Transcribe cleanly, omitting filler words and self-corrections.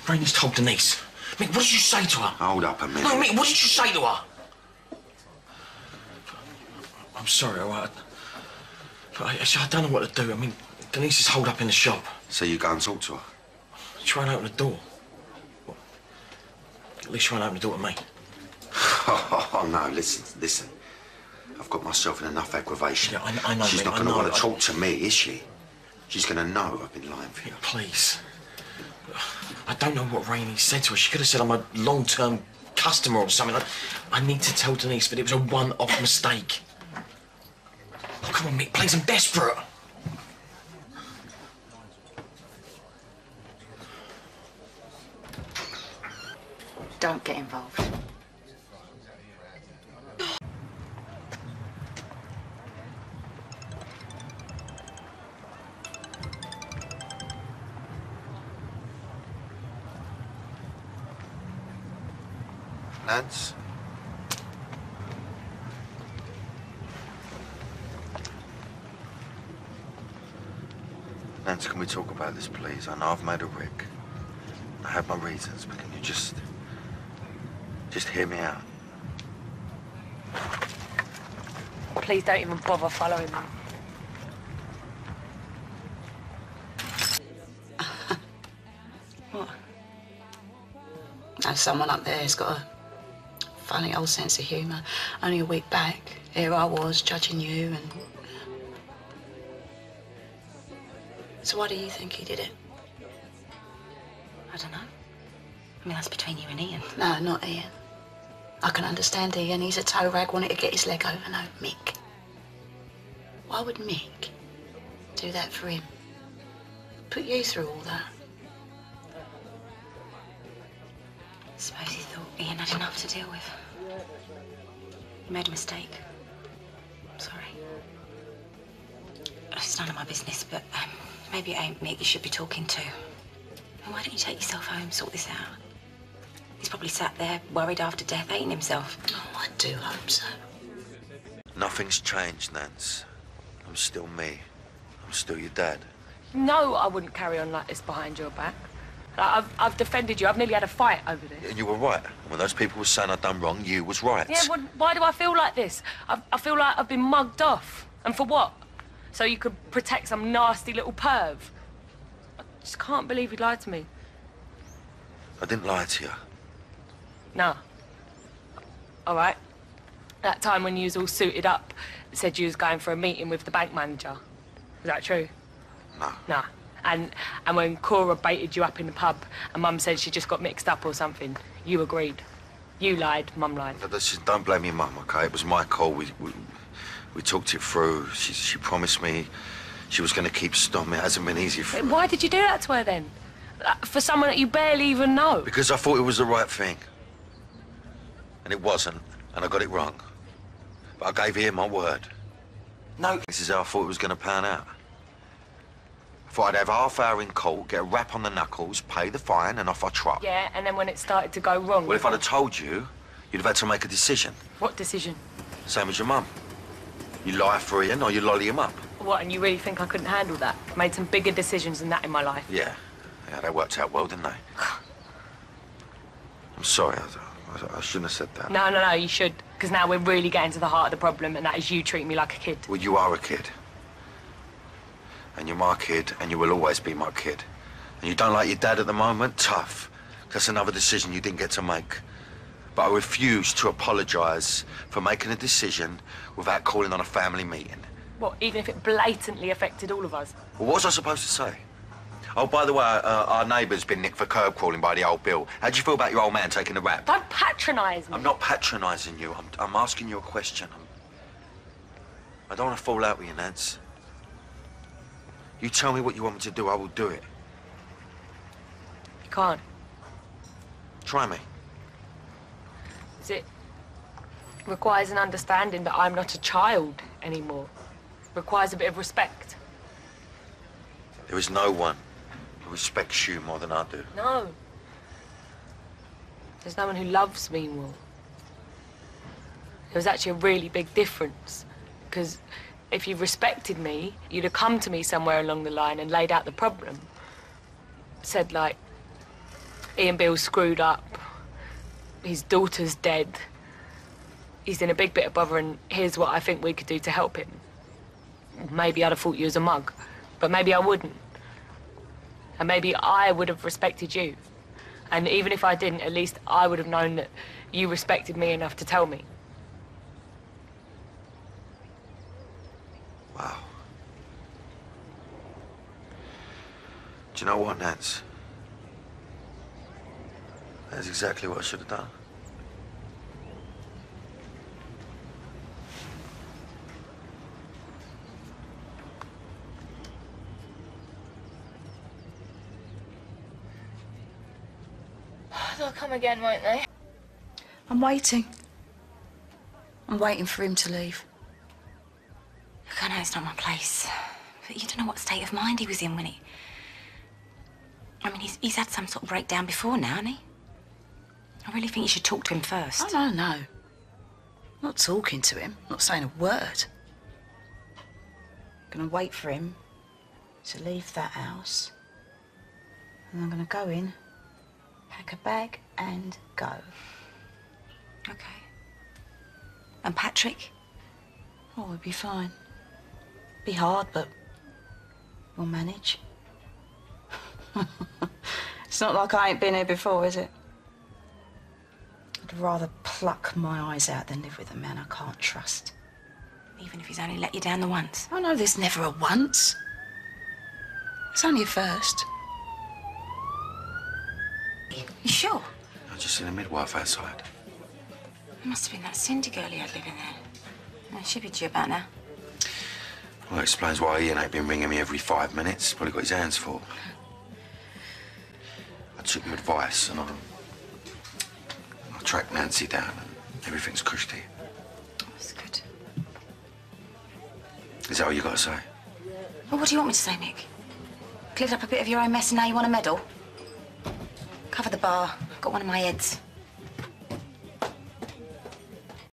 Rainie's told Denise. Mick, what did you say to her? Hold up a minute. No, Mick, what did you say to her? I'm sorry, all right. I don't know what to do. I mean, Denise is holed up in the shop. So you go and talk to her? She won't open the door. Well, at least she won't open the door to me. Oh, no, listen. I've got myself in enough aggravation. Yeah, I know, She's Mick, not going to want to I... talk to me, is she? She's going to know I've been lying for you. Yeah, please. I don't know what Rainie said to her. She could have said I'm a long-term customer or something. I need to tell Denise that it was a one-off mistake. Oh, come on, Mick, please, I'm desperate. Don't get involved. Nance? Nance, can we talk about this, please? I know I've made a wreck. I have my reasons, but can you just hear me out? Please don't even bother following me. What? Now, someone up there has got a funny old sense of humour. Only a week back, here I was judging you and... So why do you think he did it? I don't know. I mean, that's between you and Ian. No, not Ian. I can understand Ian. He's a toe rag, wanting to get his leg over. No, Mick. Why would Mick do that for him? Put you through all that? I suppose he thought Ian had enough to deal with. He made a mistake. I'm sorry. It's none of my business, but maybe it ain't Mick you should be talking to. And why don't you take yourself home, sort this out? He's probably sat there, worried after death, hating himself. Oh, I do hope so. Nothing's changed, Nance. I'm still me. I'm still your dad. No, I wouldn't carry on like this behind your back. Like, I've defended you. I've nearly had a fight over this. And you were right. When those people were saying I'd done wrong, you was right. Yeah, well, why do I feel like this? I feel like I've been mugged off. And for what? So you could protect some nasty little perv? I just can't believe you lied to me. I didn't lie to you. No. All right. That time when you was all suited up, said you was going for a meeting with the bank manager. Is that true? No. No. And when Cora baited you up in the pub and Mum said she just got mixed up or something, you agreed. You lied, Mum lied. Don't blame your mum, OK? It was my call. We talked it through. She promised me she was going to keep stopping. It hasn't been easy for me. Why did you do that to her then? For someone that you barely even know? Because I thought it was the right thing. And it wasn't, and I got it wrong. But I gave Ian my word. No. This is how I thought it was going to pan out. I thought I'd have half hour in court, get a rap on the knuckles, pay the fine, and off I trot. Yeah, and then when it started to go wrong... Well, if I'd have told you, you'd have had to make a decision. What decision? Same as your mum. You lie for Ian or you lolly him up. What, and you really think I couldn't handle that? I've made some bigger decisions than that in my life. Yeah, they worked out well, didn't they? I'm sorry, I shouldn't have said that. No, you should. Because now we're really getting to the heart of the problem, and that is you treating me like a kid. Well, you are a kid. And you're my kid, and you will always be my kid. And you don't like your dad at the moment? Tough. That's another decision you didn't get to make. But I refuse to apologise for making a decision without calling on a family meeting. What, even if it blatantly affected all of us? Well, what was I supposed to say? Oh, by the way, our neighbour's been nicked for curb crawling by the old Bill. How do you feel about your old man taking the rap? Don't patronise me. I'm not patronising you. I'm asking you a question. I don't want to fall out with you, Nance. You tell me what you want me to do, I will do it. You can't. Try me. It requires an understanding that I'm not a child anymore. Requires a bit of respect. There is no one who respects you more than I do. No. There's no one who loves me more. There was actually a really big difference. Because if you respected me, you'd have come to me somewhere along the line and laid out the problem. Said, like, Ian Bill's screwed up. His daughter's dead. He's in a big bit of bother, and here's what I think we could do to help him. Maybe I'd have thought you as a mug, but maybe I wouldn't. And maybe I would have respected you. And even if I didn't, at least I would have known that you respected me enough to tell me. Wow. Do you know what, Nance? That's exactly what I should have done. They'll come again, won't they? I'm waiting. I'm waiting for him to leave. Look, I know it's not my place, but you don't know what state of mind he was in when he... I mean, he's had some sort of breakdown before now, hasn't he? I really think you should talk to him first. Oh, no. Not talking to him, not saying a word. I'm gonna wait for him to leave that house. And I'm gonna go in, pack a bag and go. Okay. And Patrick? Oh, we'll be fine. Be hard, but we'll manage. It's not like I ain't been here before, is it? I'd rather pluck my eyes out than live with a man I can't trust. Even if he's only let you down the once. I know there's never a once. It's only a first. You sure? I just seen a midwife outside. It must have been that Cindy girl he had living there. She'll be due about now. Well, it explains why Ian ain't been ringing me every 5 minutes. Probably got his hands full. I took your advice and I tracked Nancy down and everything's cushy. That's good. Is that all you got to say? Well, what do you want me to say, Mick? Cleared up a bit of your own mess and now you want a medal? Cover the bar. Got one of my heads.